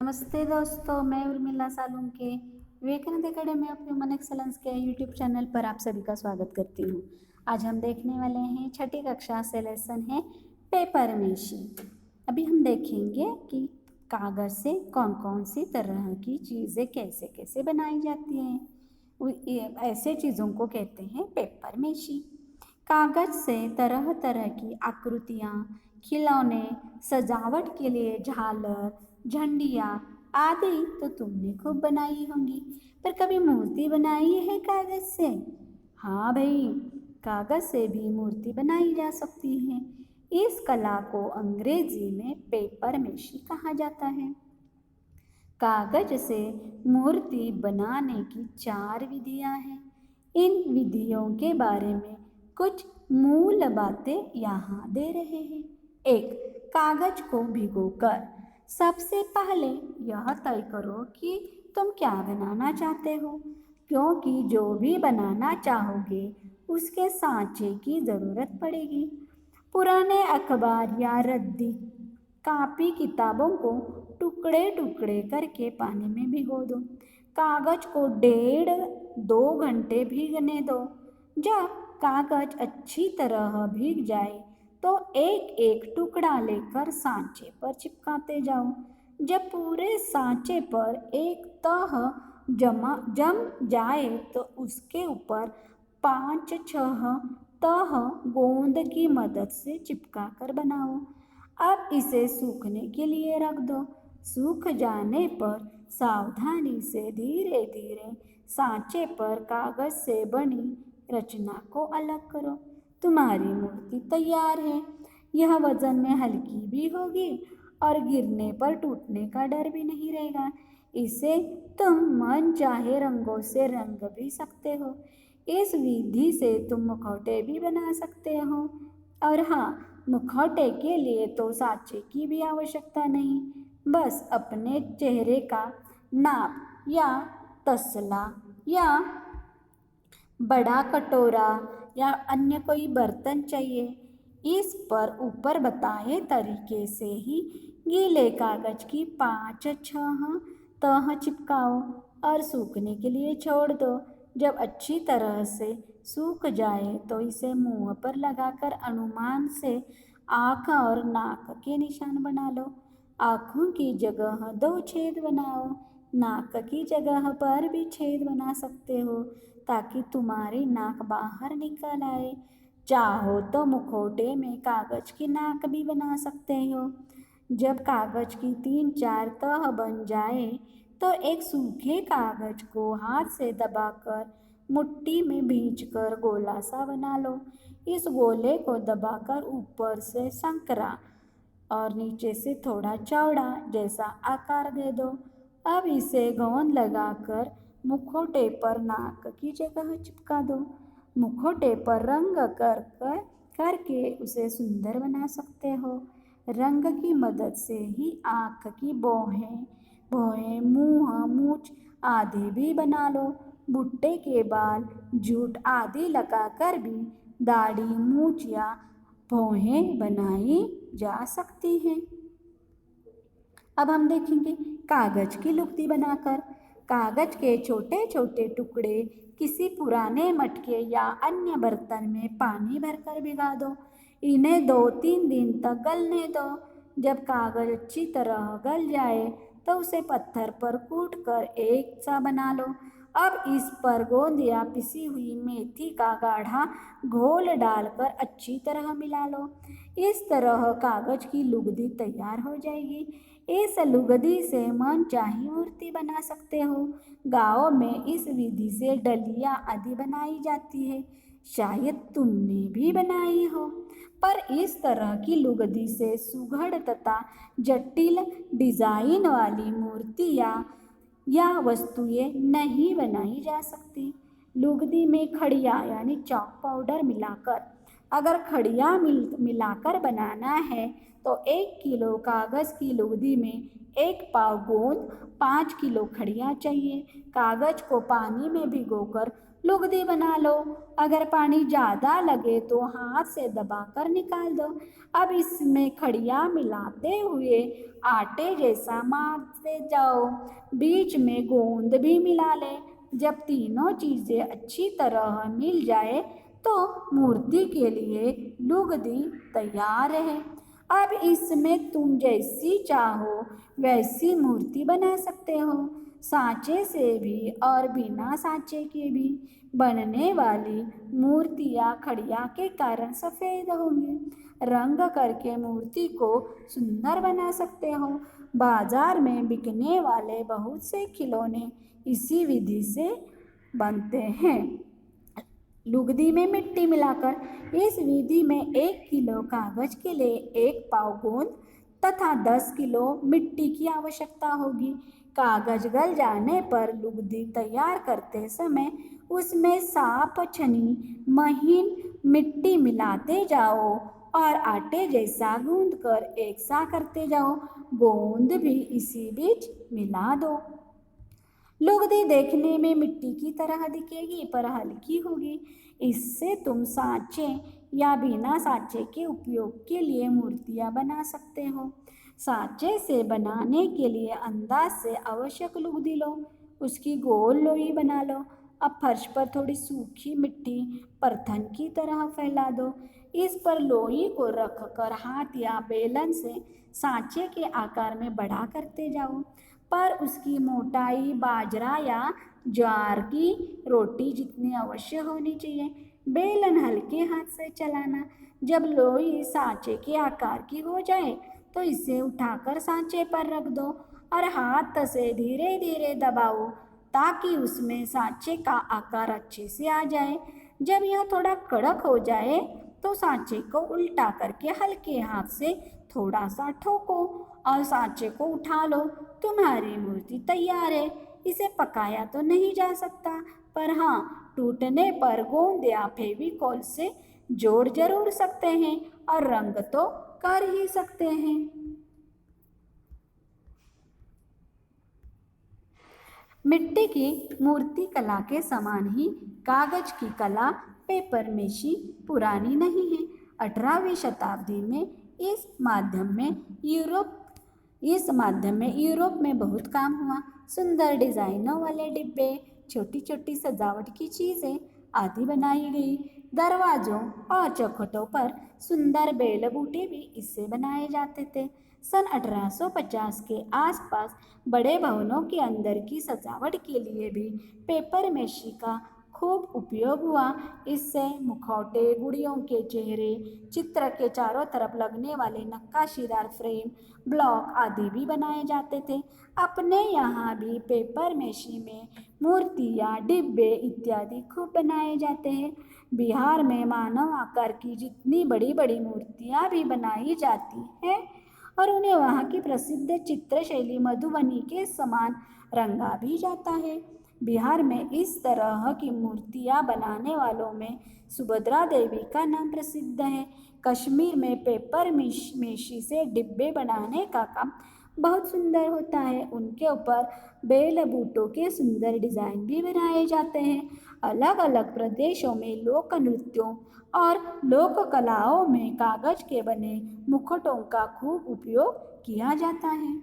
नमस्ते दोस्तों, मैं Urmila Salunke Vivekananda academy of human excellence के यूट्यूब चैनल पर आप सभी का स्वागत करती हूँ। आज हम देखने वाले हैं छठी कक्षा से लेसन है पेपर मेशी। अभी हम देखेंगे कि कागज़ से कौन कौन सी तरह की चीज़ें कैसे कैसे बनाई जाती हैं। ऐसे चीज़ों को कहते हैं पेपर मेशी। कागज़ से तरह तरह की आकृतियाँ, खिलौने, सजावट के लिए झालर, झंडियाँ आदि तो तुमने खूब बनाई होंगी। पर कभी मूर्ति बनाई है कागज़ से? हाँ भाई, कागज़ से भी मूर्ति बनाई जा सकती है। इस कला को अंग्रेजी में पेपर मेशी कहा जाता है। कागज से मूर्ति बनाने की 4 विधियां हैं। इन विधियों के बारे में कुछ मूल बातें यहाँ दे रहे हैं। 1. कागज को भिगोकर। सबसे पहले यह तय करो कि तुम क्या बनाना चाहते हो, क्योंकि जो भी बनाना चाहोगे उसके सांचे की ज़रूरत पड़ेगी। पुराने अखबार या रद्दी कापी किताबों को टुकड़े टुकड़े करके पानी में भिगो दो। कागज को 1.5-2 घंटे भीगने दो। जब कागज अच्छी तरह भीग जाए तो एक एक टुकड़ा लेकर सांचे पर चिपकाते जाओ। जब पूरे सांचे पर एक तह जम जाए तो उसके ऊपर 5-6 तह गोंद की मदद से चिपका कर बनाओ। अब इसे सूखने के लिए रख दो। सूख जाने पर सावधानी से धीरे धीरे सांचे पर कागज से बनी रचना को अलग करो। तुम्हारी मूर्ति तैयार है। यह वजन में हल्की भी होगी और गिरने पर टूटने का डर भी नहीं रहेगा। इसे तुम मन चाहे रंगों से रंग भी सकते हो। इस विधि से तुम मुखौटे भी बना सकते हो। और हाँ, मुखौटे के लिए तो सांचे की भी आवश्यकता नहीं, बस अपने चेहरे का नाप या तसला या बड़ा कटोरा या अन्य कोई बर्तन चाहिए। इस पर ऊपर बताए तरीके से ही गीले कागज की 5-6 तह चिपकाओ और सूखने के लिए छोड़ दो। जब अच्छी तरह से सूख जाए तो इसे मुंह पर लगाकर अनुमान से आँख और नाक के निशान बना लो। आँखों की जगह 2 छेद बनाओ। नाक की जगह पर भी छेद बना सकते हो ताकि तुम्हारी नाक बाहर निकल आए। चाहो तो मुखौटे में कागज की नाक भी बना सकते हो। जब कागज की 3-4 तह बन जाए तो एक सूखे कागज को हाथ से दबाकर मुट्ठी में भींचकर गोला सा बना लो। इस गोले को दबाकर ऊपर से संकरा और नीचे से थोड़ा चौड़ा जैसा आकार दे दो। अब इसे गोंद लगाकर मुखौटे पर नाक की जगह चिपका दो। मुखौटे पर रंग करके उसे सुंदर बना सकते हो। रंग की मदद से ही आँख की भौहें, मुँह, मूछ आदि भी बना लो। भुट्टे के बाल, जूट आदि लगाकर भी दाढ़ी, मूछ या भौहें बनाई जा सकती हैं। अब हम देखेंगे कागज की लुगदी बनाकर। कागज के छोटे छोटे टुकड़े किसी पुराने मटके या अन्य बर्तन में पानी भरकर भिगा दो। इन्हें 2-3 दिन तक गलने दो। जब कागज अच्छी तरह गल जाए तो उसे पत्थर पर कूट कर एक सा बना लो। अब इस पर गोंद या पिसी हुई मेथी का गाढ़ा घोल डालकर अच्छी तरह मिला लो। इस तरह कागज की लुगदी तैयार हो जाएगी। इस लुगदी से मनचाही मूर्ति बना सकते हो। गाँव में इस विधि से डलिया आदि बनाई जाती है। शायद तुमने भी बनाई हो। पर इस तरह की लुगदी से सुघड़ तथा जटिल डिजाइन वाली मूर्तियाँ या वस्तुएं नहीं बनाई जा सकती। लुगदी में खड़िया यानी चॉक पाउडर मिलाकर, अगर खड़िया मिलाकर बनाना है तो 1 किलो कागज़ की लुगदी में 1 पाव गोंद, 5 किलो खड़िया चाहिए। कागज को पानी में भिगोकर लुगदी बना लो। अगर पानी ज़्यादा लगे तो हाथ से दबाकर निकाल दो। अब इसमें खड़िया मिलाते हुए आटे जैसा मारते जाओ। बीच में गोंद भी मिला ले। जब तीनों चीज़ें अच्छी तरह मिल जाए तो मूर्ति के लिए लुगदी तैयार है। अब इसमें तुम जैसी चाहो वैसी मूर्ति बना सकते हो। सांचे से भी और बिना सांचे के भी बनने वाली मूर्तियाँ खड़िया के कारण सफ़ेद होंगी। रंग करके मूर्ति को सुंदर बना सकते हो। बाजार में बिकने वाले बहुत से खिलौने इसी विधि से बनते हैं। लुगदी में मिट्टी मिलाकर। इस विधि में 1 किलो कागज के लिए 1 पाव गोंद तथा 10 किलो मिट्टी की आवश्यकता होगी। कागज गल जाने पर लुगदी तैयार करते समय उसमें साफ छनी महीन मिट्टी मिलाते जाओ और आटे जैसा गूंथकर एक सा करते जाओ। गोंद भी इसी बीच मिला दो। लुगदी देखने में मिट्टी की तरह दिखेगी पर हल्की होगी। इससे तुम सांचे या बिना सांचे के उपयोग के लिए मूर्तियाँ बना सकते हो। सांचे से बनाने के लिए अंदाज से आवश्यक लुगदी लो। उसकी गोल लोई बना लो। अब फर्श पर थोड़ी सूखी मिट्टी परथन की तरह फैला दो। इस पर लोई को रखकर हाथ या बेलन से सांचे के आकार में बड़ा करते जाओ। पर उसकी मोटाई बाजरा या ज्वार की रोटी जितनी अवश्य होनी चाहिए। बेलन हल्के हाथ से चलाना। जब लोई सांचे के आकार की हो जाए तो इसे उठाकर सांचे पर रख दो और हाथ से धीरे धीरे दबाओ ताकि उसमें सांचे का आकार अच्छे से आ जाए। जब यह थोड़ा कड़क हो जाए तो सांचे को उल्टा करके हल्के हाथ से थोड़ा सा ठोको और सांचे को उठा लो। तुम्हारी मूर्ति तैयार है। इसे पकाया तो नहीं जा सकता पर हाँ, टूटने पर गोंद या फेविकोल से जोड़ जरूर सकते हैं और रंग तो कर ही सकते हैं। मिट्टी की मूर्ति कला के समान ही कागज की कला पेपर मेशी पुरानी नहीं है। 18वीं शताब्दी में इस माध्यम में यूरोप में बहुत काम हुआ। सुंदर डिजाइनों वाले डिब्बे, छोटी छोटी सजावट की चीज़ें आदि बनाई गई। दरवाजों और चौखटों पर सुंदर बेल बूटे भी इससे बनाए जाते थे। सन 1850 के आसपास बड़े भवनों के अंदर की सजावट के लिए भी पेपर मेशी का खूब उपयोग हुआ। इससे मुखौटे, गुड़ियों के चेहरे, चित्र के चारों तरफ लगने वाले नक्काशीदार फ्रेम, ब्लॉक आदि भी बनाए जाते थे। अपने यहाँ भी पेपर मेशी में मूर्तियाँ, डिब्बे इत्यादि खूब बनाए जाते हैं। बिहार में मानव आकार की जितनी बड़ी बड़ी मूर्तियाँ भी बनाई जाती हैं और उन्हें वहाँ की प्रसिद्ध चित्रशैली मधुबनी के समान रंगा भी जाता है। बिहार में इस तरह की मूर्तियाँ बनाने वालों में सुभद्रा देवी का नाम प्रसिद्ध है। कश्मीर में पेपर मेशी से डिब्बे बनाने का काम बहुत सुंदर होता है। उनके ऊपर बेल बूटों के सुंदर डिजाइन भी बनाए जाते हैं। अलग अलग प्रदेशों में लोक नृत्यों और लोक कलाओं में कागज के बने मुकुटों का खूब उपयोग किया जाता है।